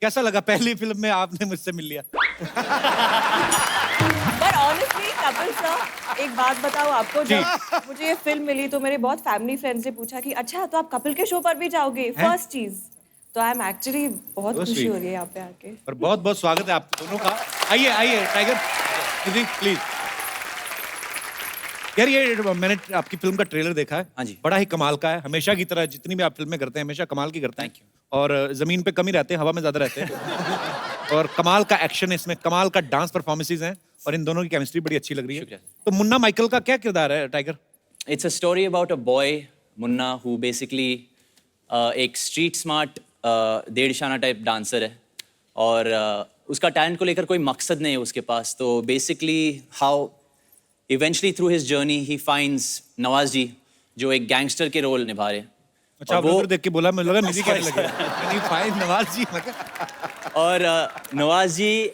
कैसा लगा पहली फिल्म में आपने मुझसे मिल लिया? पर ऑनेस्टली कपिल सर, एक बात बताओ आपको, जब मुझे ये फिल्म मिली तो मेरे बहुत फैमिली फ्रेंड्स ने पूछा कि अच्छा तो आप कपिल के शो पर भी जाओगे, फर्स्ट चीज। तो आई एम एक्चुअली बहुत So खुशी sweet. हो रही है यहाँ पे आके। और बहुत बहुत स्वागत है आप दोनों का। आइए आइए टाइगर प्लीज। यार ये मैंने आपकी फिल्म का ट्रेलर देखा है। हाँ जी। बड़ा ही कमाल का है, हमेशा की तरह जितनी भी आप फिल्में करते हैं हमेशा कमाल की करते हैं। Thank you. और जमीन पे कम ही रहते हैं, हवा में ज्यादा रहते हैं। और कमाल का एक्शन है इसमें, कमाल का डांस परफॉर्मेंसेज हैं और इन दोनों की केमिस्ट्री बड़ी अच्छी लग रही है। शुक्रिया। तो मुन्ना माइकल का क्या किरदार है tiger? It's a story about a boy, Munna, who basically एक street smart डेढ़शाना टाइप डांसर है और उसका टैलेंट को लेकर कोई मकसद नहीं है उसके पास। तो basically how eventually through his journey he finds Nawaz जी जो एक गैंगस्टर के रोल निभा रहे हैं। अच्छा, और आपने उधर देख के बोला, मुझे लगा निजी कहने लगे। नहीं, फाइन नवाज जी और नवाज जी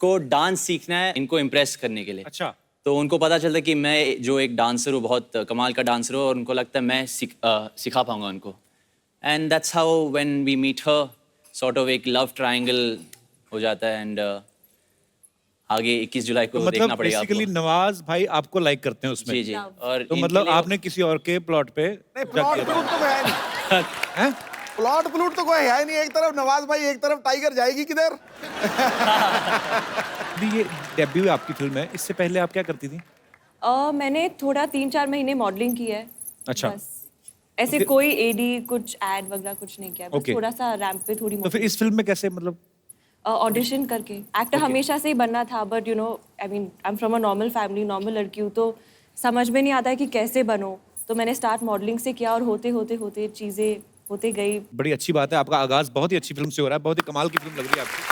को डांस सीखना है इनको इम्प्रेस करने के लिए। अच्छा। तो उनको पता चलता है कि मैं जो एक डांसर हूँ, बहुत कमाल का डांसर हूँ, और उनको लगता है मैं सिखा पाऊंगा उनको। And that's how when we meet her sort of एक लव ट्रायंगल हो जाता है। एंड आगे 21 जुलाई को तो देखना मतलब पड़ेगा बेसिकली आपको। नवाज भाई आपको लाइक करते हैं उसमें? जी जी। और तो इनके मतलब लिए- आपने किसी और के प्लॉट पे नहीं, प्लॉट प्लूट तो कोई है नहीं। हैं? प्लॉट प्लूट तो कोई है ही नहीं। एक तरफ नवाज भाई, एक तरफ टाइगर, जाएगी किधर? अभी ये डेब्यू आपकी फिल्म है, इससे पहले आप क्या करती थी? मैंने थोड़ा 3-4 महीने मॉडलिंग की है। अच्छा। बस। ऐसे फिर- कोई एडी कुछ एड वगैरह कुछ नहीं किया, बस Okay. थोड़ा सा रैंप पे थोड़ी तो फिर इस फिल्म में कैसे मतलब? ऑडिशन करके। एक्टर हमेशा से ही बनना था, but you know I mean I am from a normal family, normal लड़की हूँ, तो समझ में नहीं आता है कि कैसे बनो। तो मैंने स्टार्ट मॉडलिंग से किया और होते होते होते चीज़ें होते गई। बड़ी अच्छी बात है, आपका आगाज बहुत ही अच्छी फिल्म से हो रहा है, बहुत ही कमाल की फिल्म लग रही है आपकी।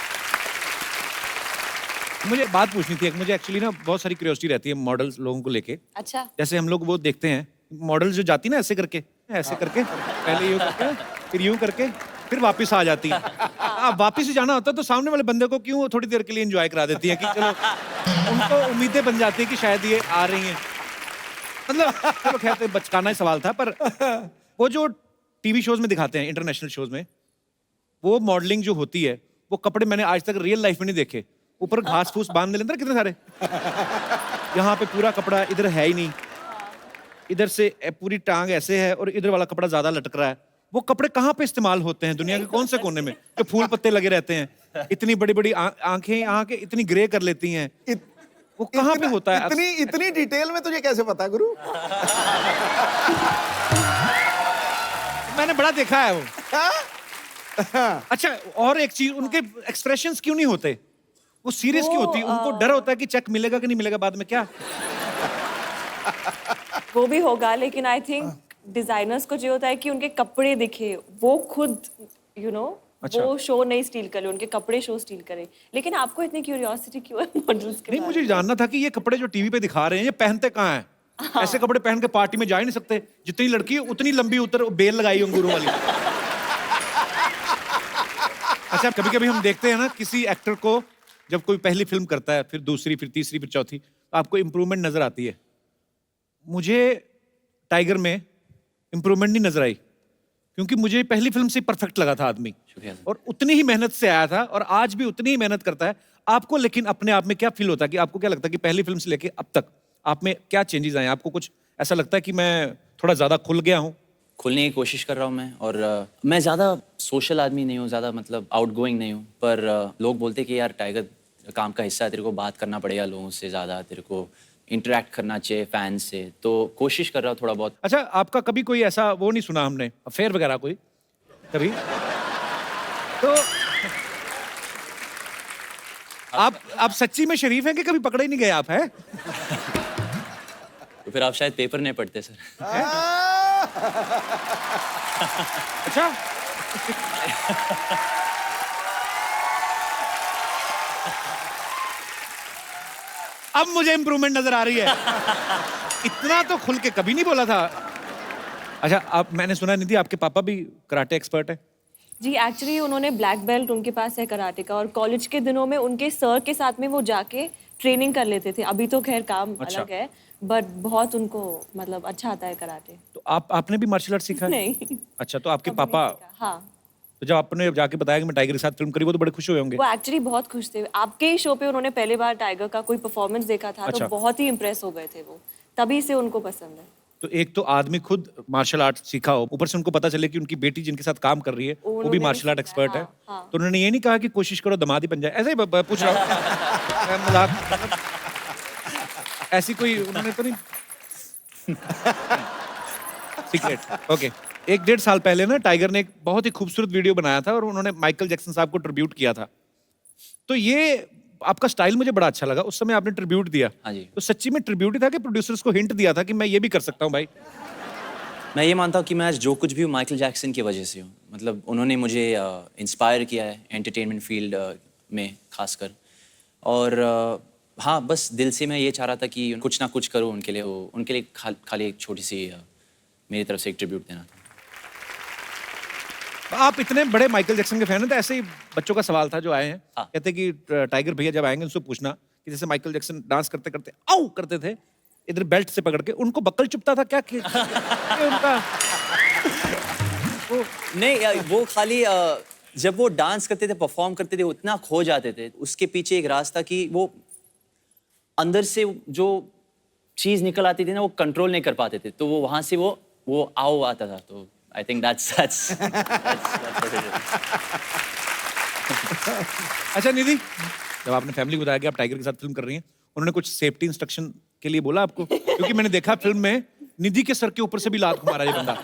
मुझे बात पूछनी थी, एक मुझे एक्चुअली ना बहुत सारी क्यूरियोसिटी रहती है मॉडल्स लोगों को लेके। अच्छा। जैसे हम लोग वो देखते हैं मॉडल्स जो जाती ना ऐसे करके पहले यूं करके, फिर यूं करके, फिर वापस आ जाती है। अब वापस ही जाना होता है तो सामने वाले बंदे को क्यों थोड़ी देर के लिए एंजॉय करा देती है कि चलो, उनको उम्मीदें बन जाती है कि शायद ये आ रही हैं। मतलब चलो खैर, तो बचकाना ही सवाल था, पर वो जो टीवी शोज में दिखाते हैं, इंटरनेशनल शोज में, वो मॉडलिंग जो होती है, वो कपड़े मैंने आज तक रियल लाइफ में नहीं देखे। ऊपर घास फूस बांध लेते हैं कितने सारे, यहाँ पे पूरा कपड़ा, इधर है ही नहीं, इधर से पूरी टांग ऐसे है और इधर वाला कपड़ा ज्यादा लटक रहा है। वो कपड़े कहाँ पे इस्तेमाल होते हैं दुनिया के कौन से कोने में, जो फूल पत्ते लगे रहते हैं, इतनी बड़ी बड़ी आंखें आंखें इतनी ग्रे कर लेती हैं, वो कहाँ पे होता है? इतनी डिटेल में तुझे कैसे पता गुरु? मैंने बड़ा देखा है वो। हाँ? अच्छा, और एक चीज, उनके एक्सप्रेशंस क्यों नहीं होते? वो सीरियस क्यों होती है? उनको डर होता है कि चेक मिलेगा कि नहीं मिलेगा बाद में, क्या? वो भी होगा, लेकिन आई थिंक डिजाइनर्स को जो होता है कि उनके कपड़े दिखे, वो खुद यू नो अच्छा। वो शो नहीं स्टील करे, उनके कपड़े शो स्टील करे। लेकिन आपको इतनी क्यूरियोसिटी क्यों है मॉडल्स के नहीं, बारे मुझे में? जानना था कि ये कपड़े जो टीवी पे दिखा रहे हैं, ये पहनते कहाँ हैं? ऐसे कपड़े पहन के पार्टी में जा ही नहीं सकते। जितनी लड़की उतनी लंबी उतर बेल लगाई अंगूरों वाली। अच्छा, कभी कभी हम देखते हैं ना किसी एक्टर को, जब कोई पहली फिल्म करता है, फिर दूसरी, फिर तीसरी, फिर चौथी, तो आपको इम्प्रूवमेंट नजर आती है। मुझे टाइगर में इम्प्रूवमेंट नहीं नजर आई, क्योंकि मुझे पहली फिल्म से परफेक्ट लगा था आदमी, शुक्रिया। और उतनी ही मेहनत से आया था और आज भी उतनी ही मेहनत करता है। आपको लेकिन अपने आप में क्या फील होता है कि आपको क्या लगता है कि पहली फिल्म से लेके अब तक आप में क्या चेंजेस आए? आपको कुछ ऐसा लगता है कि मैं थोड़ा ज्यादा खुल गया हूँ? खुलने की कोशिश कर रहा हूँ मैं, और मैं ज़्यादा सोशल आदमी नहीं हूँ, ज़्यादा मतलब आउटगोइंग नहीं हूँ, पर लोग बोलते हैं कि यार टाइगर काम का हिस्सा है, तेरे को बात करना पड़ेगा लोगों से ज़्यादा, तेरे को इंटरेक्ट करना चाहिए फैंस से, तो कोशिश कर रहा हूँ थोड़ा बहुत। अच्छा, आपका कभी कोई ऐसा वो नहीं सुना हमने, अफेयर वगैरह कोई कभी? तो आप सच्ची में शरीफ हैं कि कभी पकड़े ही नहीं गए आप, हैं? तो फिर आप शायद पेपर नहीं पढ़ते सर। अच्छा। अब मुझे इंप्रूवमेंट नजर आ रही है। इतना तो खुल के कभी नहीं बोला था। अच्छा, आप, मैंने सुना निधि आपके पापा भी कराटे एक्सपर्ट है? जी, एक्चुअली उन्होंने ब्लैक बेल्ट उनके पास है कराटे का, और कॉलेज के दिनों में उनके सर के साथ में वो जाके ट्रेनिंग कर लेते थे। अभी तो खैर काम अच्छा। अलग है, बट बहुत उनको मतलब अच्छा आता है कराटे। तो आपने भी मार्शल आर्ट सीखा है? नहीं। अच्छा, तो आपके कभी नहीं पापा, सीखा। हाँ। तो जब आपने जाके बताया कि मैं टाइगर के साथ फिल्म करी, वो तो बड़े खुश हुए होंगे। वो एक्चुअली बहुत खुश थे। आपके ही शो पे उन्होंने पहली बार टाइगर का कोई परफॉर्मेंस देखा था, अच्छा। तो बहुत ही इम्प्रेस हो गए थे वो, तभी से उनको पसंद है। तो एक तो आदमी खुद मार्शल आर्ट सीखा हो, ऊपर से उनको पता चले कि उनकी बेटी जिनके साथ काम कर रही है वो भी उन्होंने मार्शल आर्ट सीखा है, एक्सपर्ट है, हाँ, हाँ। तो उन्होंने ये नहीं कहा कि कोशिश करो दामाद ही बन जाए, ऐसे ही पूछ रहा हूँ मैं, मजाक, ऐसी कोई उन्होंने तो नहीं। सीक्रेट। ओके। 1-1.5 साल पहले ना टाइगर ने एक बहुत ही खूबसूरत वीडियो बनाया था और उन्होंने माइकल जैक्सन साहब को ट्रिब्यूट किया था। तो ये आपका स्टाइल मुझे बड़ा अच्छा लगा, उस समय आपने ट्रिब्यूट दिया। हाँ जी। तो सच्ची में ट्रिब्यूट ही था कि प्रोड्यूसर्स को हिंट दिया था कि मैं ये भी कर सकता हूँ भाई? मैं ये मानता हूँ कि मैं आज जो कुछ भी हूँ माइकल जैक्सन की वजह से हूँ। मतलब उन्होंने मुझे इंस्पायर किया है एंटरटेनमेंट फील्ड में खासकर। और हाँ, बस दिल से मैं ये चाह रहा था कि कुछ ना कुछ करूँ उनके लिए। उनके लिए खाली एक छोटी सी मेरी तरफ से एक ट्रिब्यूट देना था। आप इतने बड़े माइकल जैक्सन के फैन हैं, तो ऐसे ही बच्चों का सवाल था जो आए हैं। हाँ। कहते कि टाइगर भैया जब आएंगे उनसे पूछना कि जैसे माइकल जैक्सन डांस करते करते आउ करते थे, इधर बेल्ट से पकड़ के, उनको बक्कल चुभता था क्या कि उनका नहीं वो खाली जब वो डांस करते थे, परफॉर्म करते थे, उतना खो जाते थे। उसके पीछे एक राज था कि वो अंदर से जो चीज निकल आती थी ना, वो कंट्रोल नहीं कर पाते थे, तो वो वहां से वो आओ आता था। तो आई थिंक that's अच्छा निधि, जब आपने फैमिली को बताया कि आप टाइगर के साथ फिल्म कर रही हैं, उन्होंने कुछ सेफ्टी इंस्ट्रक्शन के लिए बोला आपको? क्योंकि मैंने देखा फिल्म में निधि के सर के ऊपर से भी लात मारा ये बंदा।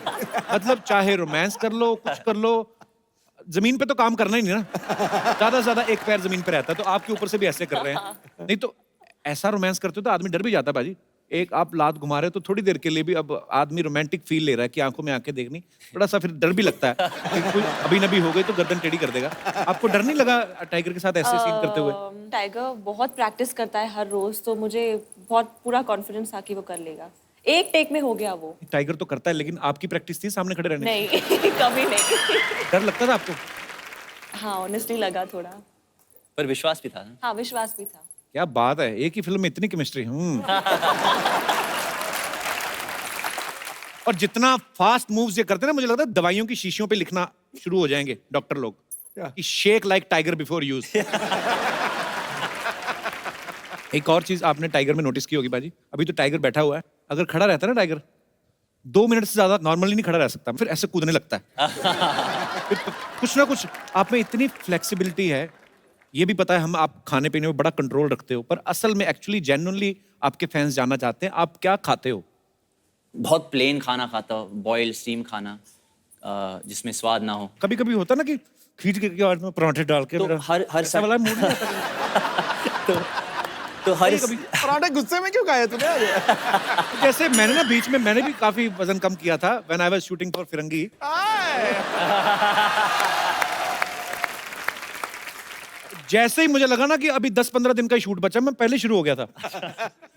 मतलब चाहे रोमांस कर लो, कुछ कर लो, जमीन पे तो काम करना ही नहीं ना, ज्यादा से ज्यादा एक पैर जमीन पे रहता है, तो आपके ऊपर से भी ऐसे कर रहे हैं। नहीं तो ऐसा रोमांस करते हो तो आदमी डर भी जाता है बाजी। एक आप लात घुमा रहे हो तो थोड़ी देर के लिए भी अब आदमी रोमांटिक फील ले रहा है कि आंखों में आंखें देखनी, थोड़ा सा फिर डर भी लगता है कि कोई अभी नबी हो गई तो गर्दन टेढ़ी कर देगा। आपको डर नहीं लगा टाइगर के साथ ऐसे सीन करते हुए? टाइगर बहुत प्रैक्टिस करता है हर रोज, तो मुझे बहुत पूरा कॉन्फिडेंस था कि वो कर लेगा। एक टेक में हो गया वो। टाइगर तो करता है, लेकिन आपकी प्रैक्टिस थी सामने खड़े रहने की? नहीं कभी नहीं। डर लगता था आपको? हाँ ऑनेस्टली लगा थोड़ा। पर विश्वास भी था ना। हाँ विश्वास भी था। क्या बात है, एक ही फिल्म में इतनी केमिस्ट्री। और जितना फास्ट मूव्स ये करते हैं ना, मुझे लगता है दवाइयों की शीशियों पे लिखना शुरू हो जाएंगे डॉक्टर लोग कि shake like tiger before use. एक और चीज आपने टाइगर में नोटिस की होगी बाजी, अभी तो टाइगर बैठा हुआ है, अगर खड़ा रहता है ना टाइगर, 2 मिनट से ज्यादा नॉर्मली नहीं खड़ा रह सकता, फिर ऐसे कूदने लगता है। फिर कुछ ना कुछ आप में इतनी फ्लेक्सिबिलिटी है। ये भी पता है हम आप खाने पीने में बड़ा कंट्रोल रखते हो, पर असल में एक्चुअली जेन्युइनली आपके फैंस जानना चाहते हैं आप क्या खाते हो? बहुत प्लेन खाना खाता हूँ, बॉइल्ड स्टीम खाना जिसमें स्वाद ना हो। कभी कभी होता ना कि खींच के आज में पराठे डाल के तो मेरा हर ऐसा वाला मूड नहीं आता। तो हर कभी पराठे गुस्से में क्यों खाए तूने? जैसे मैंने ना बीच में मैंने भी काफी वजन कम किया था when I was shooting for Firangi. जैसे ही मुझे लगा ना कि अभी 10-15 दिन का ही शूट बचा, मैं पहले शुरू हो गया था।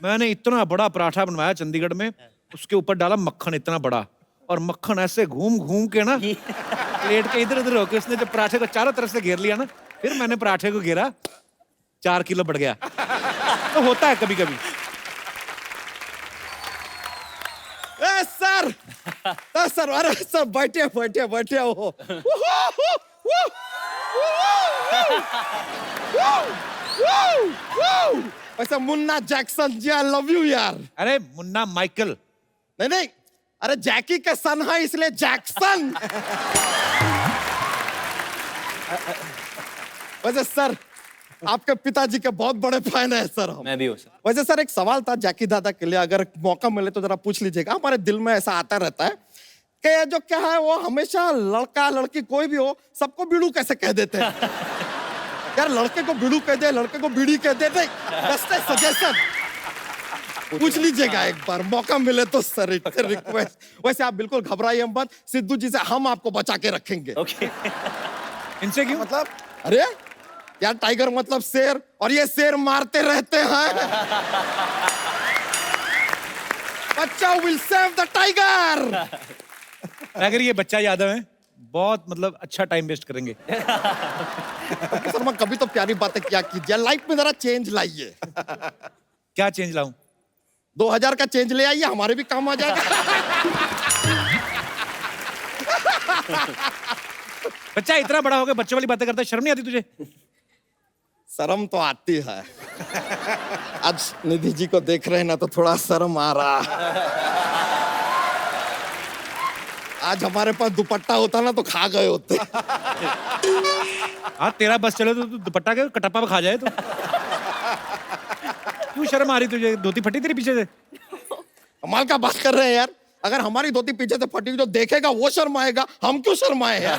मैंने इतना बड़ा पराठा बनवाया चंडीगढ़ में, उसके ऊपर डाला मक्खन इतना बड़ा, और मक्खन ऐसे घूम घूम के ना प्लेट के इधर उधर होके उसने जब पराठे को चारों तरफ से घेर लिया ना, फिर मैंने पराठे को घेरा, 4 किलो बढ़ गया। तो होता है कभी कभी। सर सर, अरे सर बैठे बैठे बैठे हो। वैसे Munna Jackson ji, I love you यार। अरे मुन्ना माइकल। नहीं नहीं, अरे जैकी के सन है इसलिए जैक्सन। वैसे सर आपके पिताजी के बहुत बड़े फैन है सर हम। मैं भी हूँ सर। वैसे सर एक सवाल था जैकी दादा के लिए, अगर मौका मिले तो जरा पूछ लीजिएगा। हमारे दिल में ऐसा आता रहता है कि जो क्या है वो हमेशा लड़का लड़की कोई भी हो सबको बीड़ू कैसे कह देते हैं। यार लड़के को बीड़ू कह दे, लड़के को बीड़ी कह दे, सजेशन पूछ लीजिएगा एक बार मौका मिले तो सर, रिक्वेस्ट। वैसे आप बिल्कुल घबराइए मत, सिद्धू जी से हम आपको बचा के रखेंगे। ओके। इनसे क्यों? मतलब अरे यार टाइगर मतलब शेर, और ये शेर मारते रहते हैं। बच्चा विल सेव द टाइगर। अगर ये बच्चा यादव है, बहुत मतलब अच्छा टाइम वेस्ट करेंगे। शर्मा कभी तो प्यारी बातें क्या कीजिए, लाइफ में जरा चेंज लाइए। क्या चेंज लाऊं? 2000 का चेंज ले आइए, हमारे भी काम आ जाएगा। बच्चा इतना बड़ा हो गया बच्चे वाली बातें करता है, शर्म नहीं आती तुझे? शर्म तो आती है। आज निधि जी को देख रहे हैं ना तो थोड़ा शर्म आ रहा है। आज हमारे पास दुपट्टा होता ना तो खा गए होते। हाँ तेरा बस चले तो तू दुपट्टा के कटप्पा पे खा जाए तो। क्यों शर्म आ रही तुझे? धोती फटी तेरे पीछे से? कमाल का बात कर रहे हैं यार। अगर हमारी धोती पीछे से फटी जो देखेगा वो शर्माएगा, हम क्यों शर्माए यार?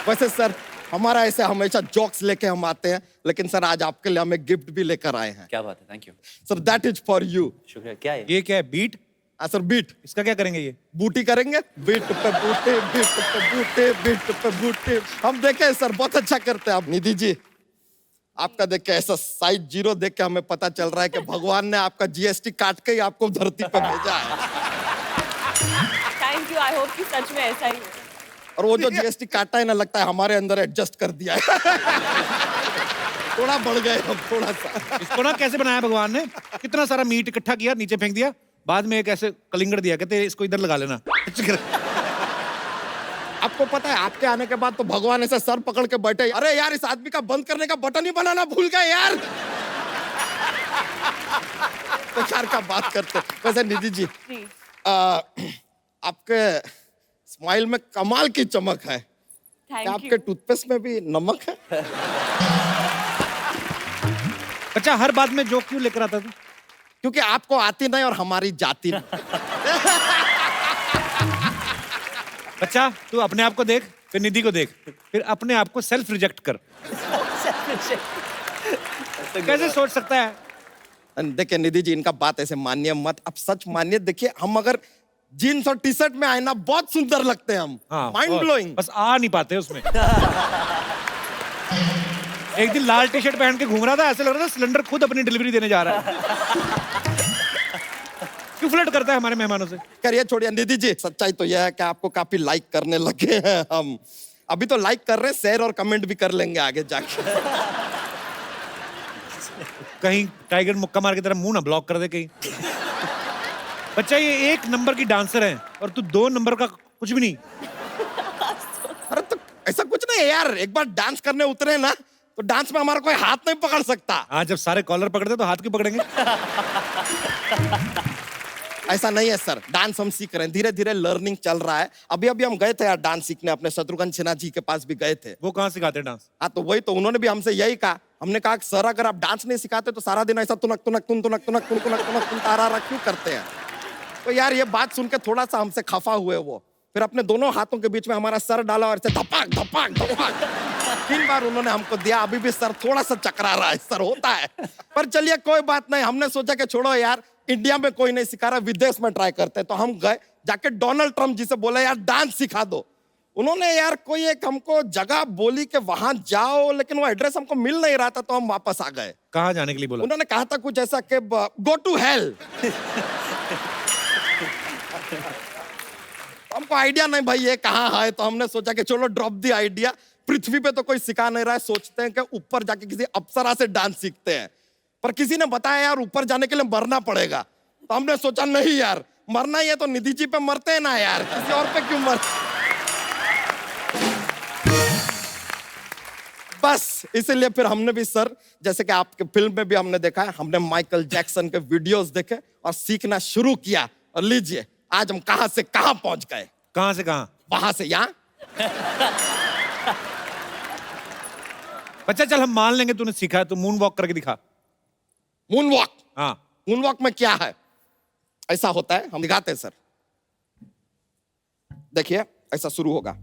वैसे सर हमारा ऐसे हमेशा जोक्स लेके हम आते हैं, लेकिन सर आज आपके लिए हमें गिफ्ट भी लेकर आए हैं। क्या बात है, thank you. Sir that is for you. शुक्रिया। क्या है? ये क्या है, बीट? Sir beat. इसका क्या करेंगे ये? बूटी करेंगे, बीट पे बूटे, बीट पे बूटे, बीट पे बूटे। हम देखे सर बहुत अच्छा करते हैं आप। निधि जी आपका देख के ऐसा साइज 0 देख के हमें पता चल रहा है कि भगवान ने आपका जीएसटी काट के ही आपको धरती पे भेजा है। थैंक यू, आई होप कि सच में ऐसा ही हो। और वो जो जीएसटी काटा है ना, लगता है हमारे अंदर एडजस्ट कर दिया है। थोड़ा बढ़ गए हम, थोड़ा सा। इसको ना कैसे बनाया भगवान ने? कितना सारा मीट इकट्ठा किया, नीचे फेंक दिया, बाद में एक ऐसे कलिंगड़ दिया, कहते इसको इधर लगा लेना। आपको पता है आपके आने के बाद तो भगवान ऐसे सर पकड़ के बैठे, अरे यार इस आदमी का बंद करने का बटन ही बनाना भूल गए यार। बेकार का बात करते। वैसे निधि जी जी। आपके स्माइल में कमाल की चमक है। क्या थैंक आपके यू। टूथपेस्ट में भी नमक है? अच्छा हर बात में जोक क्यों लेकर आता तू? क्योंकि आपको आती नहीं और हमारी जाती नहीं। बच्चा तू अपने आप को देख, फिर निधि को देख, फिर अपने आप को सेल्फ रिजेक्ट कर। कैसे सोच सकता है? देखिए निधि जी इनका बात ऐसे मानिए मत, अब सच मानिए। देखिए हम अगर जीन्स और टी शर्ट में आए ना बहुत सुंदर लगते हैं हम। हाँ, माइंड और ब्लोइंग। बस आ नहीं पाते उसमें। एक दिन लाल टी शर्ट पहन के घूम रहा था, ऐसे लग रहा था सिलेंडर खुद अपनी डिलीवरी देने जा रहा है। क्यों फ्लर्ट करता है हमारे मेहमानों से? करिए छोड़िए। निधि जी सच्चाई तो यह है कि आपको काफी लाइक करने लगे हैं हम। अभी तो लाइक कर रहे हैं, शेयर और कमेंट भी कर लेंगे आगे जाके। कहीं टाइगर मुक्का मार के तेरा मुंह ना ब्लॉक कर दे कहीं। बच्चा ये 1 नंबर की डांसर है और तू 2 नंबर का कुछ भी नहीं। अरे तो ऐसा कुछ नहीं है यार, एक बार डांस करने उतरे ना तो डांस में हमारा कोई हाथ नहीं पकड़ सकता। आज जब सारे कॉलर पकड़ते तो हाथ क्यों पकड़ेंगे? ऐसा नहीं है सर, डांस हम सीख रहे हैं, धीरे धीरे लर्निंग चल रहा है। अभी अभी हम गए थे यार डांस सीखने, अपने शत्रुघ्न सिन्हा जी के पास भी गए थे। वो कहाँ सिखाते हैं डांस? हाँ तो वही तो उन्होंने भी हमसे यही कहा। हमने कहा कि सर अगर आप डांस नहीं सिखाते तो सारा दिन ऐसा तुनक तुनक तुन तुनक तुनक तुन तुनक तुनक तुन तारा क्यों करते हैं? तो यार ये बात सुन के थोड़ा सा हमसे खफा हुए वो। फिर अपने दोनों हाथों के बीच में हमारा सर डाला और ऐसे धपाक धपाक धपाक 3 बार उन्होंने हमको दिया। अभी भी सर थोड़ा सा चकरा रहा है, सर होता है। पर चलिए कोई बात नहीं, हमने सोचा कि छोड़ो यार, इंडिया में कोई नहीं सिखा रहा, विदेश में ट्राई करते हैं। तो हम गए, जाके डोनाल्ड ट्रम्प जी से बोले यार डांस सिखा दो। उन्होंने यार कोई एक हमको जगह बोली कि वहां जाओ, लेकिन वो एड्रेस हमको मिल नहीं रहा था तो हम वापस आ गए। कहाँ जाने के लिए बोला? उन्होंने कहा था कुछ ऐसा कि गो टू हेल। हमको आइडिया नहीं भाई ये कहाँ है, तो हमने सोचा कि चलो ड्रॉप दी आइडिया। पृथ्वी पे तो कोई सिखा नहीं रहा है, सोचते हैं कि ऊपर जाके किसी अप्सरा से डांस सीखते हैं। पर किसी ने बताया यार ऊपर जाने के लिए मरना पड़ेगा। तो हमने सोचा नहीं यार, मरना ही है तो निधि जी पे मरते हैं ना यार, किसी और पे क्यों मर। बस इसीलिए फिर हमने भी सर, जैसे कि आपके फिल्म में भी हमने देखा है, हमने माइकल जैक्सन के वीडियोस देखे और सीखना शुरू किया। और लीजिए आज हम कहां से कहां पहुंच गए। कहाँ से कहाँ? वहां से यहां। बच्चा चल हम मान लेंगे तूने सीखा है, तू मून वॉक करके दिखा। Moon walk. हाँ मून वॉक में क्या है? ऐसा होता है, हम दिखाते हैं सर। देखिए ऐसा शुरू होगा।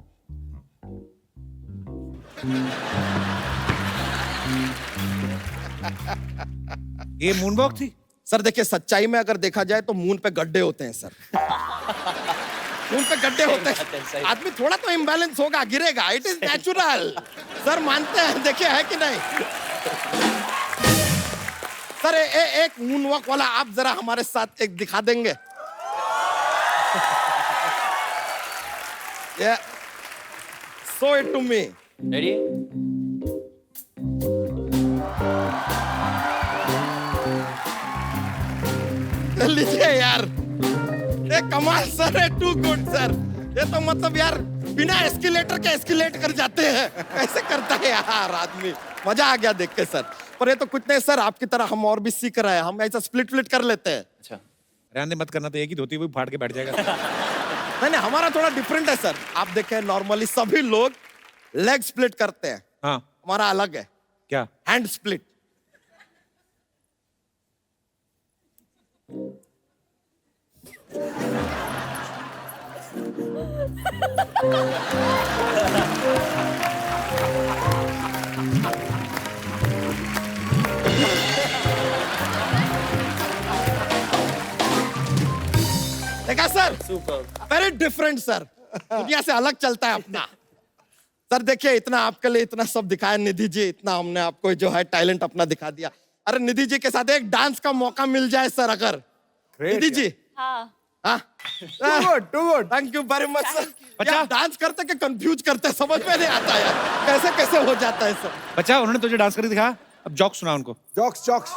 ये मून वॉक थी? सर देखिए सच्चाई में अगर देखा जाए तो मून पे गड्ढे होते हैं सर। मून पे गड्ढे होते हैं, आदमी थोड़ा तो इम्बैलेंस होगा, गिरेगा, इट इज नेचुरल। सर मानते हैं, देखिए है कि नहीं? सर एक मून वॉक वाला आप जरा हमारे साथ एक दिखा देंगे? Show it to me. Ready? लीजिए यार, ये कमाल सर है, टू गुड सर। ये तो मतलब यार बिना एस्केलेटर के एस्केलेट कर जाते हैं, कैसे करता है यार आदमी। मजा आ गया देख के सर। पर ये तो कुछ नहीं सर, आपकी तरह हम और भी सीख रहे हैं, हम ऐसा स्प्लिट कर लेते हैं। अच्छा, रहने मत करना, तो एक ही धोती हुई फाड़ के बैठ जाएगा। नहीं हमारा थोड़ा डिफरेंट है सर। आप देखें नॉर्मली सभी लोग लेग स्प्लिट करते हैं, हाँ, हमारा अलग है, क्या? Hand split. देखा सर, वेरी डिफरेंट सर, दुनिया से अलग चलता है अपना। सर देखिए, इतना आपके लिए इतना सब दिखाया निधि जी, इतना हमने आपको जो है टैलेंट अपना दिखा दिया। अरे निधि जी के साथ एक डांस का मौका मिल जाए सर अगर। निधि जी, हाँ हाँ, too good, thank you very much sir. अच्छा, डांस करते के कंफ्यूज करते, समझ में नहीं आता यार, कैसे कैसे हो जाता है सर। बच्चा, उन्होंने तुझे डांस करके दिखाया, अब जॉक सुना उनको। Jokes jokes.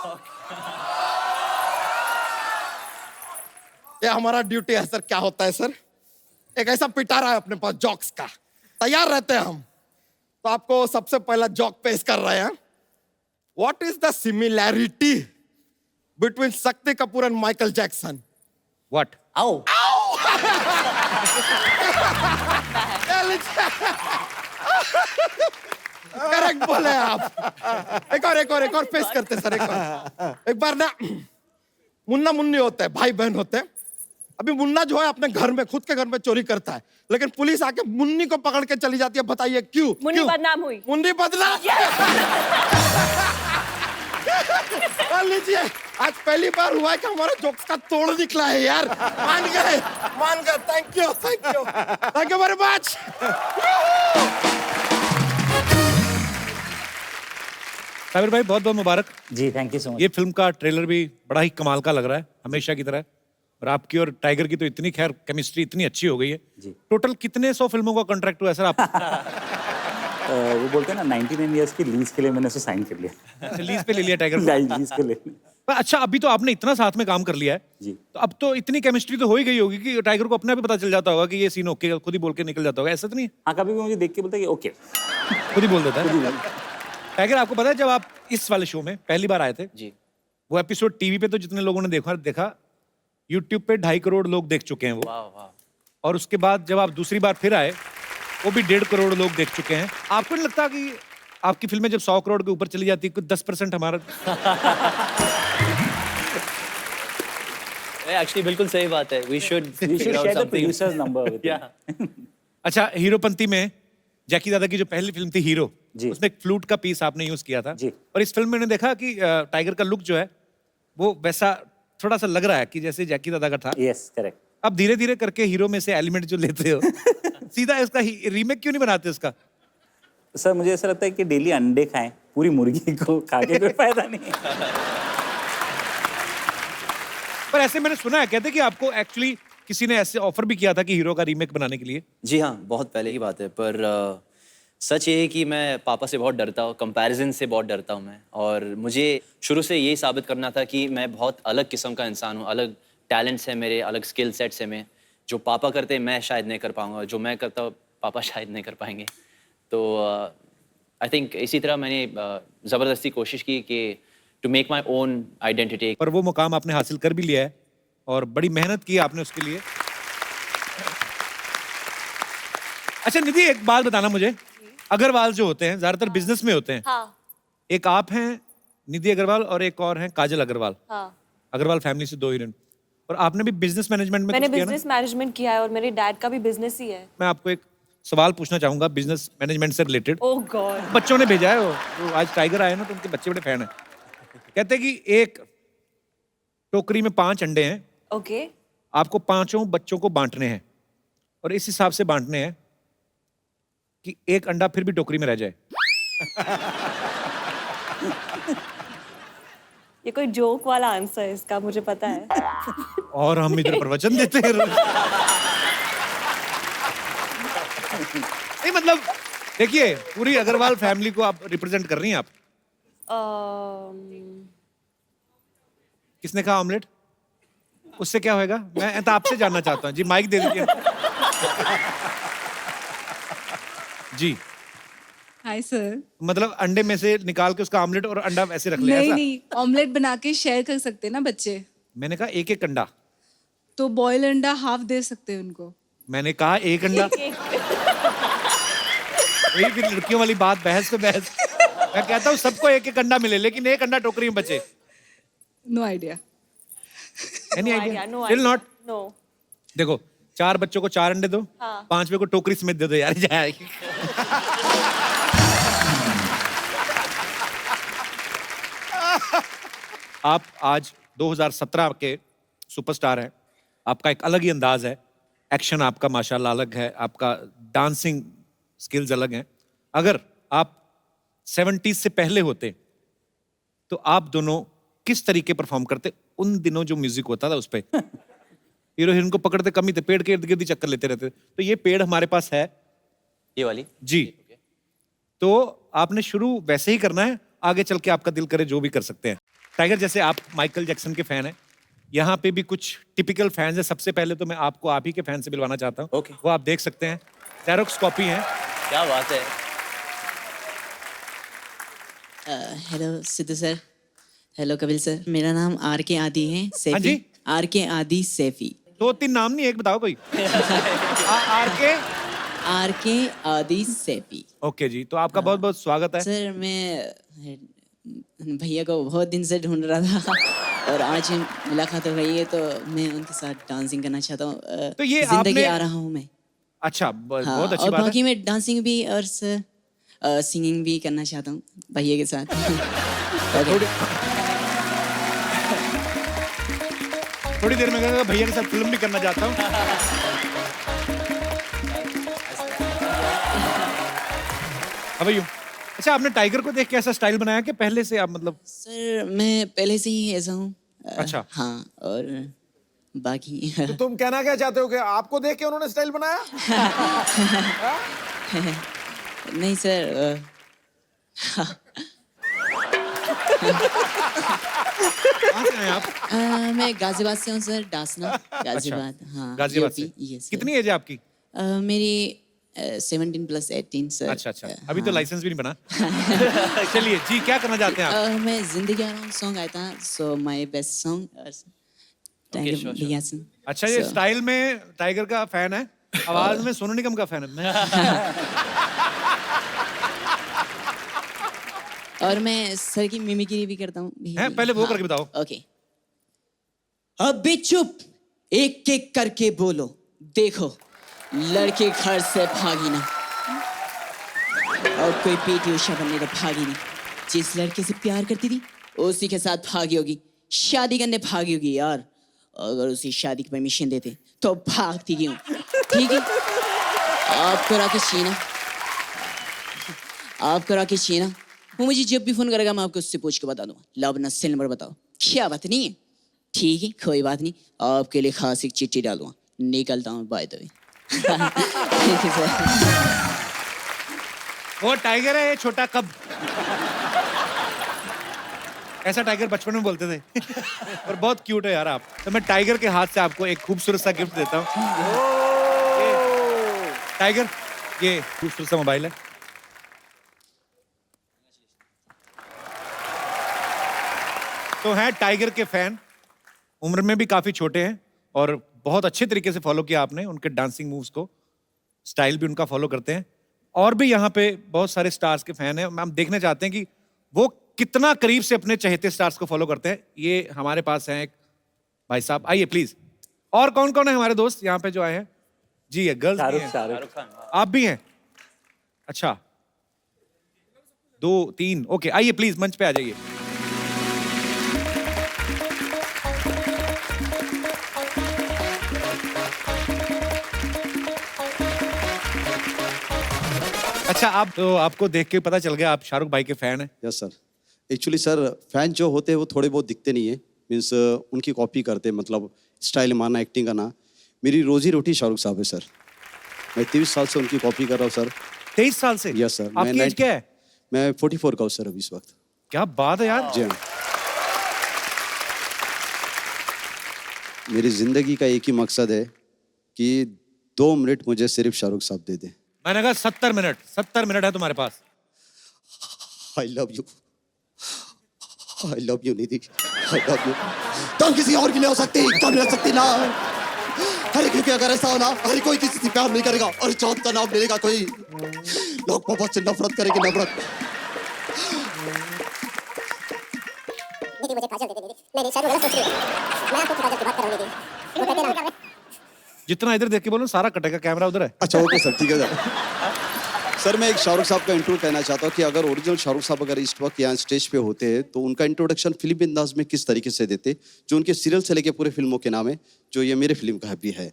ये हमारा ड्यूटी है सर। क्या होता है सर, एक ऐसा पिटारा है अपने पास जॉक्स का, तैयार रहते हैं हम। तो आपको सबसे पहला जॉक पेश कर रहे हैं। What is the similarity between Shakti Kapoor and Michael Jackson? What? आओ। करेक्ट बोले आप। एक और पेश करते सर, एक बार ना मुन्ना मुन्नी होते हैं, भाई बहन होते हैं। अभी मुन्ना जो है अपने घर में, खुद के घर में चोरी करता है, लेकिन पुलिस आके मुन्नी को पकड़ के चली जाती है। बताइए क्यों? मुन्नी क्यों? बदनाम हुई। मुन्नी बदनाम। मान लीजिए, आज पहली बार हुआ है कि हमारा जोक्स का तोड़ निकला है यार। मान गए। Thank you very much. Sabir भाई, बहुत बहुत मुबारक। जी थैंक यू सो मच। ये फिल्म का ट्रेलर भी बड़ा ही कमाल का लग रहा है, हमेशा की तरह। और आपकी और टाइगर की तो इतनी खैर केमिस्ट्री इतनी अच्छी हो गई है। जी। टोटल कितने 100 फिल्मों का कॉन्ट्रैक्ट हुआ है सर आप? वो बोलते हैं ना 99 ईयर्स की लीज के लिए मैंने उसे साइन कर लिया। लीज पे ले लिया टाइगर को? लीज के लिए। पर अच्छा, अभी तो आपने इतना साथ में काम कर लिया है जी। तो अब तो इतनी केमिस्ट्री तो हो ही गई होगी कि टाइगर को अपने आप ही पता चल जाता होगा कि ये सीन ओके, खुद ही बोल के निकल जाता होगा, ऐसा तो नहीं? हाँ, कभी भी मुझे देख के बोलता है कि ओके। खुद ही बोल देता है। टाइगर, आपको पता है जब आप इस वाले शो में पहली बार आए थे, जी। वो एपिसोड टीवी पे तो जितने लोगों ने देखा, यूट्यूब पे 2.5 करोड़ लोग देख चुके हैं वो। वाह वाह। और उसके बाद जब आप दूसरी बार फिर आए, वो भी 1.5 करोड़ लोग देख चुके हैं। आपको नहीं लगता कि आपकी फिल्में जब 100 करोड़ के ऊपर चली जाती है, कुछ 10% हमारा? एक्चुअली बिल्कुल सही बात है। We should share the producers number with या। अच्छा, हीरोपंती में जैकी दादा की जो पहली फिल्म थी हीरो, जी। उसमें एक फ्लूट का पीस आपने यूज किया था। जी। और इस फिल्म में मैंने देखा कि टाइगर का लुक जो है वो वैसा थोड़ा सा लग रहा है कि जैसे जैकी दादा का था। Yes correct. अब धीरे धीरे करके हीरो में से एलिमेंट जो लेते हो, सीधा इसका रीमेक क्यों नहीं बनाते इसका? सर मुझे ऐसा लगता है कि डेली अंडे खाएं, पूरी मुर्गी को खा के कोई फायदा नहीं है। पर ऐसे मैंने सुना है, कहते कि आपको एक्चुअली किसी ने ऐसे ऑफर भी किया था कि हीरो का रीमेक बनाने के लिए। जी हाँ, बहुत पहले की बात है। पर सच ये है कि मैं पापा से बहुत डरता हूँ, कंपैरिजन से बहुत डरता हूँ मैं। और मुझे शुरू से यही साबित करना था कि मैं बहुत अलग किस्म का इंसान हूँ, अलग टैलेंट्स हैं मेरे, अलग स्किल सेट्स हैं मैं। जो पापा करते हैं मैं शायद नहीं कर पाऊँगा, जो मैं करता हूँ पापा शायद नहीं कर पाएंगे। तो आई थिंक इसी तरह मैंने ज़बरदस्ती कोशिश की कि to make my own identity. पर वो मुकाम आपने हासिल कर भी लिया है और बड़ी मेहनत की आपने उसके लिए। अच्छा निधि, एक बात बताना मुझे, अग्रवाल जो होते हैं ज्यादातर बिजनेस में होते हैं। हाँ एक आप हैं निधि अग्रवाल और एक और हैं काजल अग्रवाल। हाँ। अग्रवाल फैमिली से 2 हीरोइन। और आपने भी बिजनेस मैनेजमेंट में मैंने कुछ किया ना? बिजनेस मैनेजमेंट किया है और मेरे डैड का भी बिजनेस ही है। मैं आपको एक सवाल पूछना चाहूंगा बिजनेस मैनेजमेंट से रिलेटेड। ओह गॉड। बच्चों ने भेजा है वो आज टाइगर आए ना तो उनके बच्चे बड़े फैन हैं। कहते हैं कि एक टोकरी में 5 अंडे हैं, ओके। आपको 5 बच्चों को बांटने हैं और इस हिसाब से बांटने हैं कि एक अंडा फिर भी टोकरी में रह जाए। ये कोई जोक वाला आंसर है इसका, मुझे पता है। और हम इधर प्रवचन देते हैं। नहीं मतलब देखिए, पूरी अग्रवाल फैमिली को आप रिप्रेजेंट कर रही हैं आप। किसने कहा ऑमलेट? उससे क्या होएगा? मैं तो आपसे जानना चाहता हूँ जी, माइक दे दीजिए। जी हाय सर। मतलब अंडे में से निकाल के उसका ऑमलेट और अंडा ऐसे रख लिया नहीं ऐसा? नहीं, ऑमलेट बना के शेयर कर सकते हैं ना बच्चे, मैंने कहा एक एक अंडा। तो बॉयल अंडा हाफ दे सकते हैं उनको। मैंने कहा एक अंडा। वही फिर लड़कियों वाली बात, बहस पे बहस। मैं कहता हूँ सबको एक एक अंडा मिले, लेकिन एक अंडा टोकरी में बचे। No idea. Any No idea? idea, no still idea. Not? No. देखो 4 बच्चों को 4 अंडे दो, हाँ। 5वें को टोकरी समेत दे दो यार, जाएगी। आप आज 2017 के सुपरस्टार हैं, आपका एक अलग ही अंदाज है, एक्शन आपका माशाल्लाह अलग है, आपका डांसिंग स्किल्स अलग हैं। अगर आप 70s से पहले होते तो आप दोनों किस तरीके परफॉर्म करते? उन दिनों जो म्यूजिक होता था उस पे हीरो हीरोइन को पकड़ते कम ही थे, पेड़ के इर्द गिर्द ही चक्कर लेते रहते। तो ये पेड़ हमारे पास है ये वाली। जी। तो आपने शुरू वैसे ही करना है, आगे चल के आपका दिल करे जो भी कर सकते हैं। टाइगर, जैसे आप माइकल जैक्सन के फैन हैं, यहाँ पे भी कुछ टिपिकल फैंस हैं। सबसे पहले तो मैं आपको आप ही के फैन से मिलवाना चाहता हूँ। Okay. वो आप देख सकते हैं, जेरोक्स कॉपी है। क्या बात है। Hello Sidhu sir, hello Kapil sir, मेरा नाम आर के आदि है हाँ सैफी। जी? आर के आदि सैफी। 2-3 नाम नहीं, एक बताओ कोई। आर के आदि सैफी। ओके जी, तो आपका बहुत बहुत स्वागत है। सर मैं भैया को बहुत दिन से ढूंढ रहा था और आज मुलाकात हो गई है, तो मैं उनके साथ डांसिंग करना चाहता हूँ। तो ये जिंदगी आपने- आ रहा हूँ मैं। अच्छा, हाँ, बहुत अच्छी और बात बाकी है। मैं डांसिंग भी और सर सिंगिंग भी करना चाहता हूँ भैया के साथ। थोड़ी देर में कहूँगा भैया के साथ फिल्म भी करना चाहता हूँ। अब यूं। अच्छा, आपने टाइगर को देख के ऐसा स्टाइल बनाया कि पहले से आप मतलब? सर मैं पहले से ही ऐसा हूँ। अच्छा। हाँ, और बाकी तो तुम कहना क्या चाहते हो कि आपको देख के उन्होंने स्टाइल बनाया? नहीं सर, कहाँ से आए आप? मैं गाजियाबाद से हूँ सर, डासना गाजियाबाद। हाँ, गाजियाबाद से। यस। कितनी एज है आपकी? मेरी 17 + 18 सर। अच्छा अच्छा, अभी तो लाइसेंस भी नहीं बना। चलिए जी, क्या करना चाहते हैं आप? मैं जिंदगी आ रहा हूँ सॉन्ग आया था, so my best song tiger sure, भैया से। अच्छा, ये So- स्टाइल में टाइगर का फैन है, आवाज में सोनू निगम का फैन है। और मैं सर की मिमिक्री भी करता हूँ। हैं? पहले वो करके बताओ। ओके। अब भी चुप, एक एक करके बोलो, देखो लड़के घर से भागी ना, और कोई पीटी उषा बनने तो भागी नहीं। जिस लड़के से प्यार करती थी उसी के साथ भागी होगी, शादी करने भागी होगी यार। अगर उसी शादी की परमिशन देते तो भागती क्यों? ठीक है, आपको राकेश शीना, आपको राकेश शीना, वो मुझे जब भी फोन करेगा मैं आपको उससे पूछ के बता दूंगा। लो अपना सेल नंबर बताओ। क्या बात नहीं है? ठीक है, कोई बात नहीं, आपके लिए खास एक चिट्ठी डालूंगा। निकलता हूँ, by the way. Thank you sir. वो टाइगर है, ये छोटा कब। ऐसा टाइगर बचपन में बोलते थे। और बहुत क्यूट है यार आप। तो मैं टाइगर के हाथ से आपको एक खूबसूरत सा गिफ्ट देता हूँ। टाइगर, ये खूबसूरत सा मोबाइल है। तो हैं टाइगर के फैन, उम्र में भी काफी छोटे हैं और बहुत अच्छे तरीके से फॉलो किया आपने उनके डांसिंग मूव्स को, स्टाइल भी उनका फॉलो करते हैं। और भी यहाँ पे बहुत सारे स्टार्स के फैन हैं, हम देखना चाहते हैं कि वो कितना करीब से अपने चहेते स्टार्स को फॉलो करते हैं। ये हमारे पास हैं एक भाई साहब, आइए प्लीज। और कौन कौन है हमारे दोस्त यहाँ पे जो आए हैं? जी, ये गर्ल्स भी हैं, शाहरुख आप भी हैं? अच्छा, 2-3, ओके, आइए प्लीज मंच पे आ जाइए। अच्छा, आप तो आपको देख के पता चल गया आप शाहरुख भाई के फैन हैं। Yes sir. Actually sir, fan जो होते हैं वो थोड़े बहुत दिखते नहीं है, मीन्स उनकी कॉपी करते हैं, मतलब स्टाइल मारना, एक्टिंग करना। मेरी रोजी रोटी शाहरुख साहब है सर। मैं 23 साल से उनकी कॉपी कर रहा हूँ सर। 23 साल से? Yes sir. आपकी एज क्या है? मैं 44 का हूँ सर अभी इस वक्त। क्या बात है यार। जी हाँ। मेरी जिंदगी का एक ही मकसद है कि 2 मिनट मुझे सिर्फ शाहरुख साहब दे दें। मैंने कहा 70 मिनट है तुम्हारे पास। I love you, I love you Nidhi, I love you. तुम किसी और के लिए हो सकती, क्यों नहीं हो सकती ना? अरे क्योंकि अगर ऐसा हो ना, अरे कोई किसी से प्यार नहीं करेगा और चांद का नाम लेगा कोई, लोग मोहब्बत से नफरत करेंगे, नफरत। मुझे काजल दे दे, नहीं शायद वो गलत सोच रही है। मैं आपको काजल की बात कर रही थी, वो कहते ना जितना इधर देख के बोलो सारा कटेगा, कैमरा उधर है। अच्छा ओके सर, ठीक है सर। मैं एक शाहरुख साहब का इंट्रो कहना चाहता हूँ कि अगर ओरिजिनल शाहरुख साहब अगर इस वक्त यहाँ स्टेज पे होते हैं तो उनका इंट्रोडक्शन फिल्मी अंदाज में किस तरीके से देते, जो उनके सीरियल से लेके पूरे फिल्मों के नाम है, जो ये मेरे फिल्म का भी है।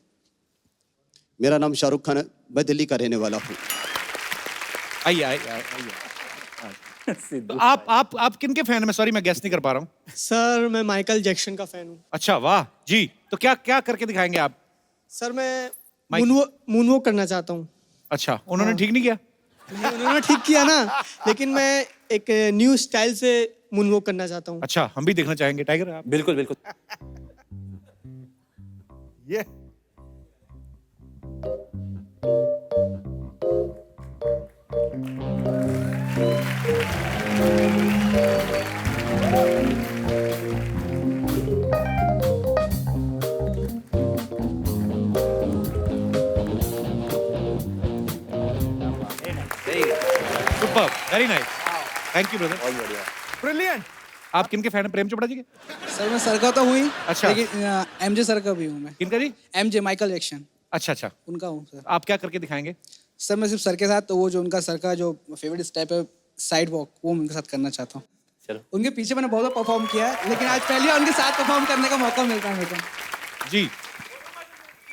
मेरा नाम शाहरुख खान है, मैं दिल्ली का रहने वाला हूँ। आइए आइए। तो आप किन के फैन में? सॉरी मैं गेस नहीं कर पा रहा हूँ। सर मैं माइकल जैक्सन का फैन हूँ। अच्छा वाह जी, तो क्या क्या करके दिखाएंगे आप? सर मैं माइक- मूनवॉक करना चाहता हूँ। अच्छा, उन्होंने ठीक नहीं किया? नहीं, उन्होंने ठीक किया ना, लेकिन मैं एक न्यू स्टाइल से मूनवॉक करना चाहता हूँ। अच्छा, हम भी देखना चाहेंगे टाइगर। आप बिल्कुल बिल्कुल। ये super, very nice, thank you brother. बहुत बढ़िया। ब्रिलियंट। आप किन के फैन हैं? प्रेम चोपड़ा जी के? सर मैं सर का तो हुई, अच्छा। लेकिन एमजे सर का भी हूँ मैं। किनका जी? एमजे माइकल जैक्सन, अच्छा अच्छा, उनका हूँ सर। आप क्या करके दिखाएंगे? सर मैं सिर्फ सर के साथ, तो वो जो उनका सर का जो फेवरेट स्टेप है साइड वॉक, वो मैं उनके साथ करना चाहता हूँ। चलो। उनके पीछे मैंने बहुत बार परफॉर्म किया है, लेकिन आज पहली बार उनके साथ परफॉर्म करने का मौका मिलता है मेरे को। जी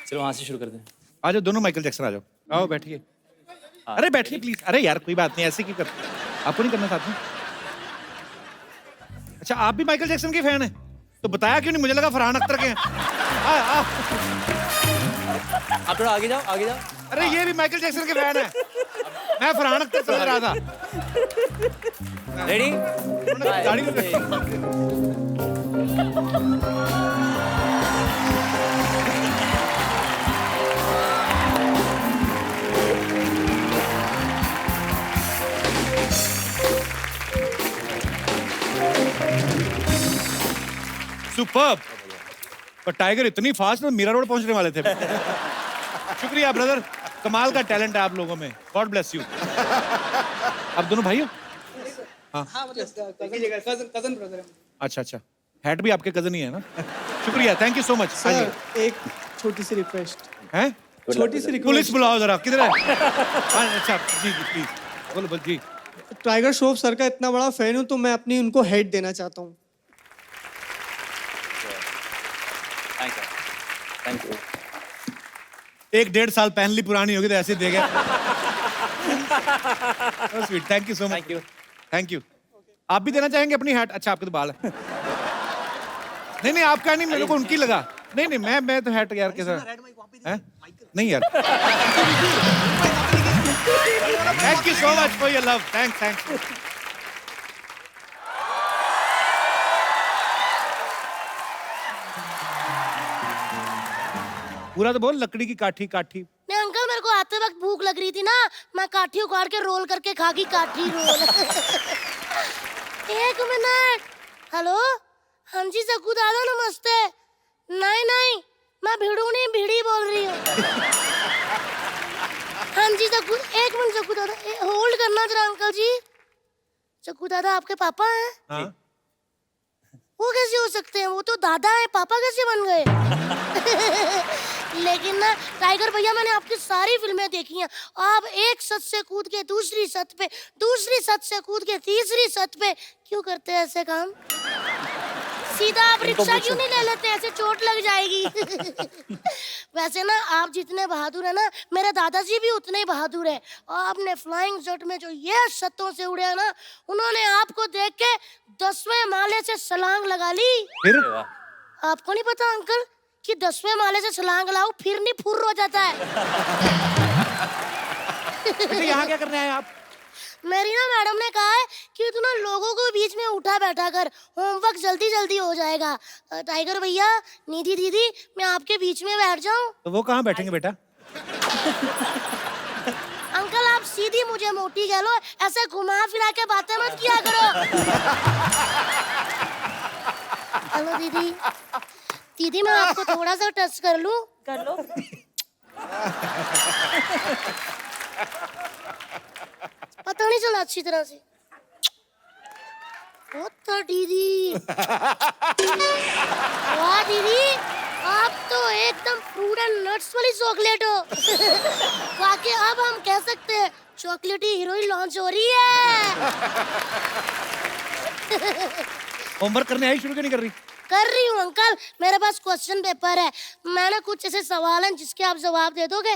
चलो वहाँ से शुरू करते हैं। आ जाओ, दोनों माइकल जैक्सन आ जाओ। आओ बैठिए। अरे बैठिए प्लीज। अरे यार कोई बात नहीं, ऐसे क्यों करते? आपको नहीं करना साथ में? अच्छा, आप भी माइकल जैक्सन के फैन हैं? तो बताया क्यों नहीं? मुझे लगा फरहान अख्तर के हैं। आ। आप थोड़ा आगे जाओ, आगे जाओ। अरे ये भी माइकल जैक्सन के फैन है। मैं फरहान अख्तर समझ रहा था। रेडी? दाढ़ी में रखी। सुपर्ब। पर टाइगर इतनी फास्ट में मीरा रोड पहुंचने वाले थे। शुक्रिया ब्रदर, कमाल का टैलेंट है आप लोगों में। God bless you. आप दोनों भाई हो? हाँ मतलब कजन ब्रदर है। अच्छा अच्छा, हैट भी आपके कजन ही है ना? शुक्रिया, thank you so much. Sir एक छोटी सी रिक्वेस्ट, हैं? छोटी सी रिक्वेस्ट। पुलिस बुलाओ जरा, किधर है? हाँ, अच्छा जी जी प्लीज बोलो बोल जी। टाइगर श्रॉफ सर का इतना बड़ा फैन हूँ, तो मैं अपनी उनको हेड देना चाहता हूँ। Thank you. 1-1.5 साल पहनली पुरानी होगी तो ऐसे दे गए। Sweet, thank you so much. Thank you. Thank you. आप भी देना चाहेंगे अपनी हैट? अच्छा, आपके तो बाल है। नहीं नहीं, आपका नहीं, मेरे को उनकी लगा। नहीं नहीं, मैं तो हैट यार के साथ हैं? नहीं यार। Thank you so much for your love. Thanks. पूरा तो बोल। लकड़ी की काठी काठी। नहीं अंकल, मेरे को आते वक्त भूख लग रही थी ना, मैं काठी उखाड़ के रोल करके खा गई, काठी रोल। एक मिनट। हेलो, हाँ जी जग्गू दादा नमस्ते। नहीं नहीं, मैं भिड़ू नहीं, भिड़ी बोल रही हूँ। हाँ जी जग्गू, एक मिनट जग्गू दादा, होल्ड करना जरा अंकल जी। जग्गू दादा आपके पापा हैं? हाँ। वो कैसे हो सकते हैं? वो तो दादा है, पापा कैसे बन गए? लेकिन ना टाइगर भैया, मैंने आपकी सारी फिल्में देखी हैं। आप एक छत से कूद के दूसरी छत पे, दूसरी छत से कूद के तीसरी छत पे क्यों करते हैं ऐसे काम? सीधा आप रिक्शा क्यों नहीं ले लेते? ऐसे चोट लग जाएगी। वैसे ना आप जितने बहादुर है ना, मेरे दादाजी भी उतने ही बहादुर है। आपने फ्लाइंग जेट में जो ये छतों से उड़े ना, उन्होंने आपको देख के 10वें माले से छलांग लगा ली। फिर? आपको नहीं पता अंकल कि 10वें माले से छलांग लाओ फिर नहीं फुर्र हो जाता है। तो यहाँ क्या करने आए आप? मेरी ना मैडम ने कहा है कि तू ना लोगों को बीच में उठा बैठा कर, होमवर्क जल्दी जल्दी हो जाएगा। टाइगर भैया, निधि दीदी, मैं आपके बीच में बैठ जाऊं? तो वो कहाँ बैठेंगे बेटा? अंकल आप सीधी मुझे मोटी कह लो, ऐसे घुमा फिरा के बातें मत किया करो। हेलो दीदी, दीदी मैं आपको थोड़ा सा टच कर लूं? कर लो। पता नहीं चला अच्छी तरह से। बहुत था दीदी। वाह दीदी, आप तो एकदम फ्रूट एंड नट्स वाली चॉकलेट हो। वाकई अब हम कह सकते हैं चॉकलेटी हीरोइन लॉन्च हो रही है। होमवर्क करने आई, शुरू क्यों नहीं कर रही? कर रही हूँ अंकल, मेरे पास क्वेश्चन पेपर है। मैंने कुछ ऐसे सवाल हैं जिसके आप जवाब दे दोगे?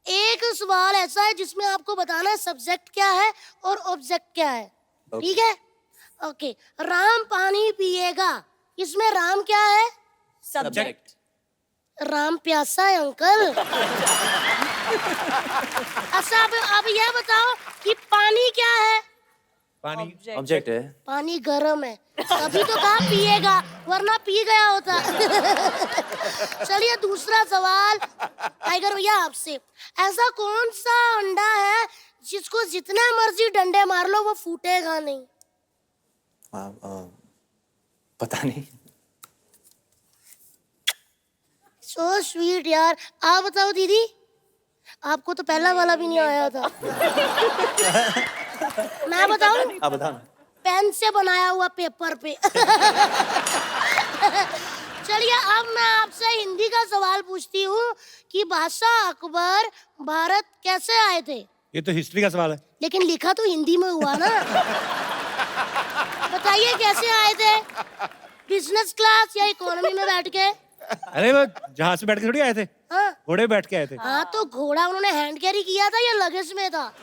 एक सवाल ऐसा है जिसमें आपको बताना है सब्जेक्ट क्या है और ऑब्जेक्ट क्या है। ठीक है? ओके। राम पानी पिएगा, इसमें राम क्या है? सब्जेक्ट। राम प्यासा है अंकल। अच्छा अब यह बताओ कि पानी क्या है? पानी ऑब्जेक्ट है। पानी गर्म है, तभी तो कहा पिएगा, वरना पी गया होता। चलिए दूसरा सवाल टाइगर भैया आपसे, ऐसा कौन सा अंडा है जिसको जितना मर्जी डंडे मार लो वो फूटेगा नहीं? पता नहीं। सो स्वीट यार। आप बताओ दीदी, आपको तो पहला वाला भी नहीं आया था। मैं बताऊं? आप बताओ। पेन से बनाया हुआ पेपर पे। चलिए अब मैं आपसे हिंदी का सवाल पूछती हूँ कि बादशाह अकबर भारत कैसे आए थे? ये तो हिस्ट्री का सवाल है। लेकिन लिखा तो हिंदी में हुआ ना। बताइए कैसे आए थे? बिजनेस क्लास या इकोनॉमी में बैठ के? अरे वो जहाज से बैठ के थोड़ी आए थे, हाँ घोड़े बैठ के आए थे। हाँ, तो घोड़ा उन्होंने हैंड कैरी किया था या लगेज में था?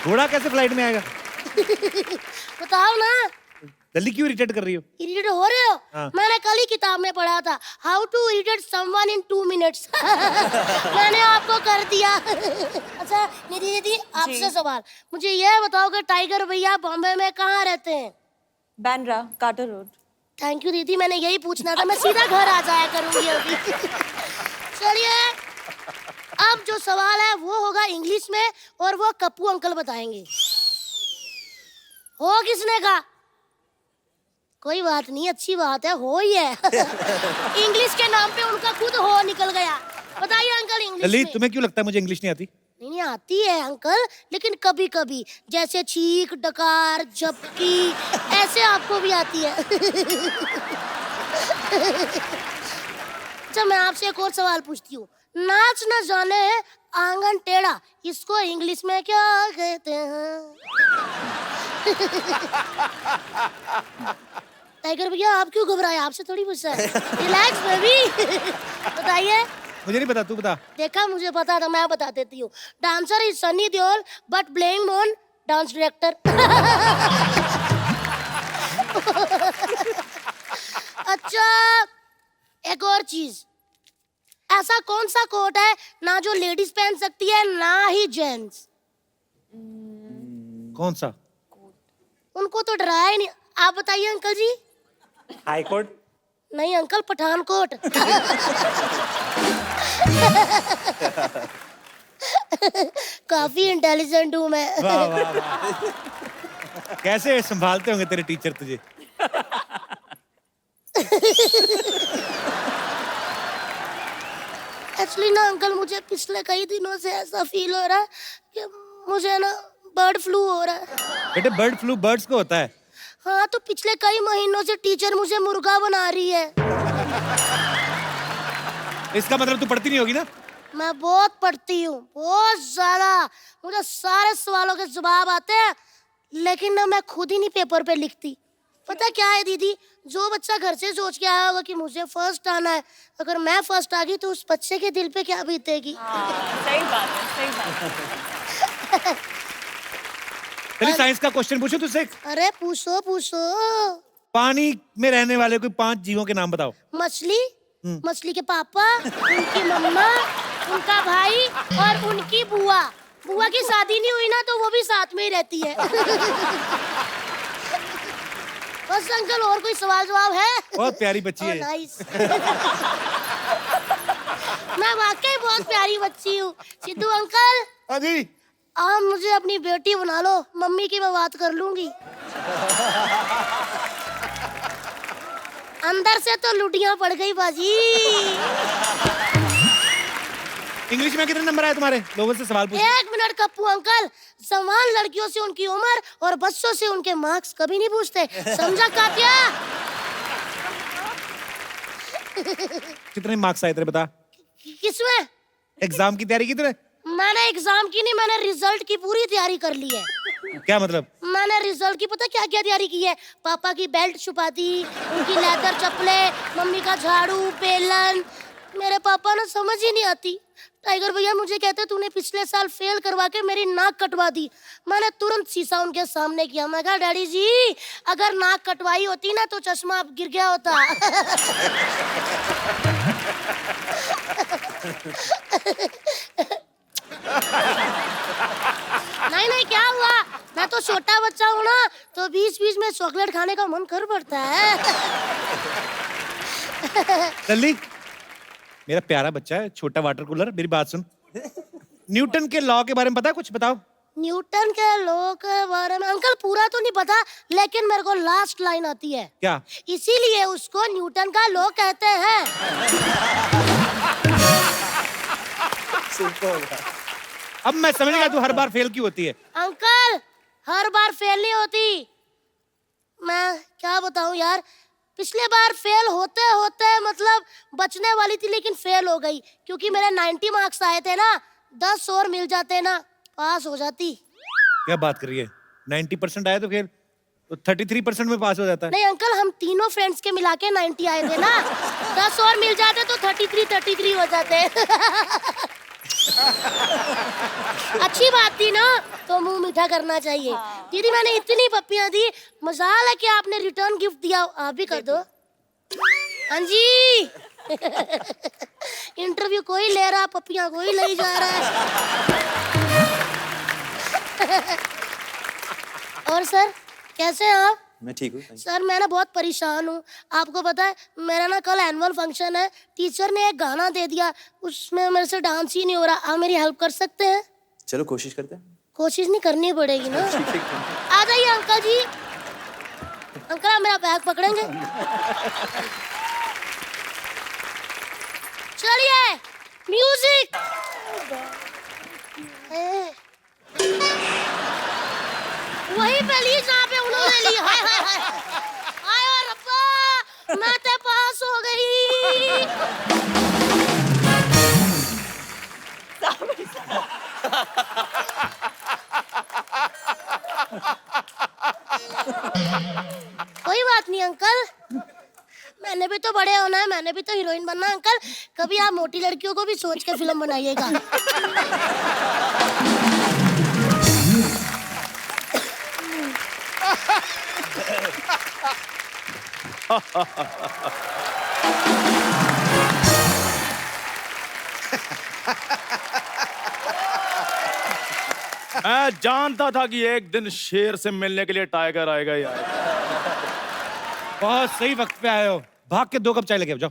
घोड़ा कैसे फ्लाइट में आएगा? बताओ ना। जल्दी क्यों इरिटेट कर रही हो? इरिटेट हो रहे हो? हाँ। मैंने कल ही किताब में पढ़ा था, how to irritate someone in 2 minutes. मैंने आपको कर दिया। अच्छा निधि दीदी, आपसे सवाल, मुझे यह बताओ कि टाइगर भैया बॉम्बे में कहाँ रहते हैं? Bandra, Carter Road. Thank you दीदी, मैंने यही पूछना था, मैं सीधा घर आ जाया करूंगी अभी। चलिए अब जो सवाल है वो होगा इंग्लिश में और वो कप्पू अंकल बताएंगे। हो किसने कहा? कोई बात नहीं, अच्छी बात है, हो ही है। इंग्लिश के नाम पे उनका खुद हो निकल गया। बताइए अंकल इंग्लिश ललित, में। तुम्हें क्यों लगता है मुझे इंग्लिश नहीं आती? नहीं आती है अंकल, लेकिन कभी कभी जैसे छींक, डकार, झपकी, ऐसे आपको भी आती है। अच्छा मैं आपसे एक और सवाल पूछती हूँ, नाच न जाने आंगन टेढ़ा, इसको इंग्लिश में क्या कहते हैं? टाइगर भैया आप क्यों घबराए? आपसे थोड़ी पूछा है। Relax baby. बताइए। मुझे नहीं पता, तू बता। देखा मुझे पता था, मैं बता देती हूँ। Dancer is Sunny Deol but playing on dance director. अच्छा एक और चीज, ऐसा कौन सा कोट है ना जो लेडीज पहन सकती है ना ही जेंट्स? कौन सा? उनको तो डराया ही नहीं। आप बताइए अंकल जी। High court? नहीं अंकल, पठानकोट। काफी इंटेलिजेंट हूँ मैं। वाह वाह वाह। कैसे संभालते होंगे तेरे टीचर तुझे? एक्चुअली ना अंकल, मुझे पिछले कई दिनों से ऐसा फील हो रहा है कि मुझे ना बर्ड फ्लू हो रहा है। बेटे बर्ड फ्लू बर्ड्स को होता है। हाँ तो पिछले कई महीनों से टीचर मुझे मुर्गा बना रही है। इसका मतलब तू पढ़ती नहीं होगी ना? मैं बहुत पढ़ती हूँ, बहुत ज्यादा। मुझे सारे सवालों के जवाब आते हैं, लेकिन ना मैं खुद ही नहीं पेपर पे लिखती। पता क्या है दीदी, जो बच्चा घर से सोच के आया होगा कि मुझे फर्स्ट आना है, अगर मैं फर्स्ट आ गई तो उस बच्चे के दिल पे क्या बीतेगी? सही बात है, सही बात है। चलिए साइंस का क्वेश्चन पूछो तुझसे। अरे पूछो पूछो। पानी में रहने वाले कोई 5 जीवों के नाम बताओ। मछली, मछली के पापा, उनकी मम्मा, उनका भाई और उनकी बुआ। बुआ की शादी नहीं हुई ना तो वो भी साथ में ही रहती है। बस अंकल, और कोई सवाल जवाब है? बहुत प्यारी बच्ची है। नाइस। मैं वाकई बहुत प्यारी बच्ची हूँ। सिद्धू अंकल हाँ जी। आप मुझे अपनी बेटी बना लो, मम्मी की मैं बात कर लूंगी। अंदर से तो लुटियां पड़ गई बाजी। इंग्लिश में कितने नंबर आए तुम्हारे? लोगों से सवाल पूछ। 1 मिनट कप्पू अंकल, समान लड़कियों से उनकी उम्र और बच्चों से उनके मार्क्स कभी नहीं पूछते, समझा कातिया? कितने मार्क्स आए तेरे बता? किसमें? एग्जाम की तैयारी की तूने? मैंने एग्जाम की नहीं, मैंने रिजल्ट की पूरी तैयारी कर ली है। क्या मतलब? मैंने रिजल्ट की पता क्या क्या तैयारी की है? पापा की बेल्ट छुपा दी, उनकी लेदर चप्पलें, मम्मी का झाड़ू, बेलन। मेरे पापा ना समझ ही नहीं आती। टाइगर भैया मुझे कहते तूने पिछले साल फेल करवा के मेरी नाक कटवा दी। मैंने तुरंत शीशा उनके सामने किया। मैं कहा डैडी जी, अगर नाक कटवाई होती ना तो चश्मा अब गिर गया होता। नहीं नहीं, क्या हुआ? मैं तो छोटा बच्चा हूँ ना, तो बीच बीच में चॉकलेट खाने का मन कर पड़ता है। जल्दी, मेरा प्यारा बच्चा है, छोटा वाटर कूलर, मेरी बात सुन। न्यूटन के लॉ के बारे में पता है कुछ? बताओ। न्यूटन के लॉ के बारे में अंकल पूरा तो नहीं पता, लेकिन मेरे को लास्ट लाइन आती है। क्या? इसीलिए उसको न्यूटन का लॉ कहते हैं। अब मैं समझ गया तू हर बार फेल क्यों होती है। अंकल हर बार फेल नहीं होती। मैं क्या बताऊं यार, पिछले बार फेल होते होते मतलब बचने वाली थी, लेकिन फेल हो गई क्योंकि मेरे 90 मार्क्स आए थे ना। 10 और मिल जाते ना, पास हो जाती। क्या बात कर रही है? 90% आए तो फिर तो 33% में पास हो जाता है। नहीं अंकल, हम तीनों फ्रेंड्स के मिला के 90 आए थे ना। 10 और मिल जाते तो 33 हो जाते। अच्छी बात थी ना, तो मुंह मीठा करना चाहिए। दीदी मैंने इतनी पप्पियां दी, मजाल है कि आपने रिटर्न गिफ्ट दिया, आप भी कर दो। हाँ जी। इंटरव्यू कोई ले रहा, पप्पियां कोई ले जा रहा है। और सर कैसे हैं आप? मैं ठीक हूँ। सर मैं ना बहुत परेशान हूँ। आपको पता है मेरा ना कल एनुअल फंक्शन है, टीचर ने एक गाना दे दिया, उसमें मेरे से डांस ही नहीं हो रहा। आप मेरी हेल्प कर सकते हैं? चलो कोशिश करते हैं। कोशिश नहीं करनी पड़ेगी ना। आ जाइए अंकल जी। अंकल आप मेरा बैग पकड़ेंगे? चलिए म्यूजिक। वही पे ली जहाँ पे उन्होंने ली। हाय हाय हाय हाय और रब्बा, मैं तो पास हो गई। कोई बात नहीं अंकल, मैंने भी तो बड़े होना है, मैंने भी तो हीरोइन बनना है। अंकल कभी आप मोटी लड़कियों को भी सोच के फिल्म बनाइएगा। मैं जानता था कि एक दिन शेर से मिलने के लिए टाइगर आएगा ही आएगा। बहुत सही वक्त पे आए हो। भाग के 2 कप चाय लेके आओ, जाओ।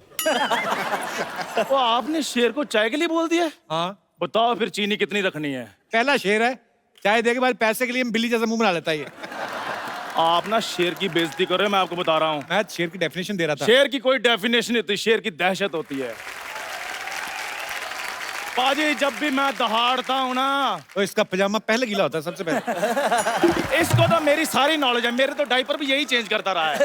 वो आपने शेर को चाय के लिए बोल दिया? हाँ। बताओ फिर चीनी कितनी रखनी है? पहला शेर है, चाय दे के बाद पैसे के लिए बिल्ली जैसा मुंह बना लेता है ये। आप ना शेर की बेइज्जती कर रहे हो, मैं आपको बता रहा हूँ। मैं शेर की डेफिनेशन दे रहा था। शेर की कोई डेफिनेशन नहीं होती, शेर की दहशत होती है। पाजी जब भी मैं दहाड़ता हूँ ना, तो इसका पजामा पहले गीला होता है सबसे पहले। इसको तो मेरी सारी नॉलेज है, मेरे तो डायपर भी यही चेंज करता रहा है।